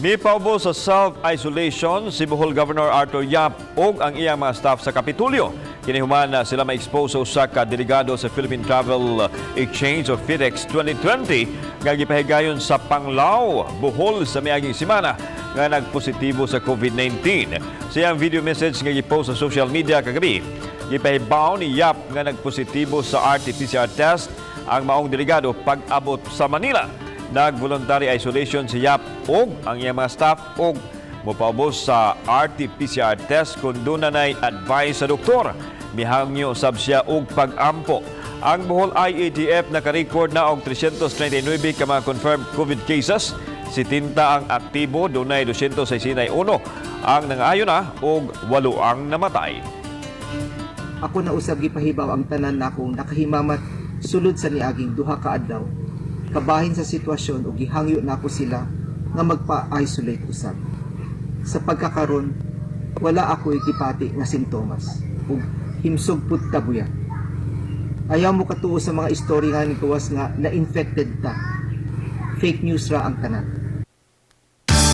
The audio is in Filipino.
Mipaubo sa self-isolation si Bohol Governor Arthur Yap ug ang iyang mga staff sa Kapitulyo. Kinihuman na sila ma-expose sa delegado sa Philippine Travel Exchange of FIDEX 2020 nga gipahigayon sa Panglao, Bohol sa miaging semana nga nagpositibo sa COVID-19. Sa iyang video message nga gipost sa social media kagabi, gipahibaw ni Yap nga nagpositibo sa RT-PCR test ang maong delegado pag-abot sa Manila. Nag-voluntary isolation si Yap og ang iyang mga staff og mopaubos sa RT-PCR test kung doon na advice sa doktor. Mihangyo sab siya og pag-ampo. Ang Bohol IATF naka-record na og 339 ka mga confirmed COVID cases. 70 ang aktibo, dunay 261 ang nangayo na og 8 ang namatay. Ako na usab gipahibaw ang tanan nakong nakahimamat sulod sa niaging duha ka adlaw. Kabahin sa sitwasyon ug gihangyo nako sila nga magpa-isolate usab. Sa pagkakaron, wala ako gipati nga sintomas ug himsog pud tabuya. Ayaw mo katuo sa mga istorya nga nituwas nga na-infected ta. Fake news ra ang tanan.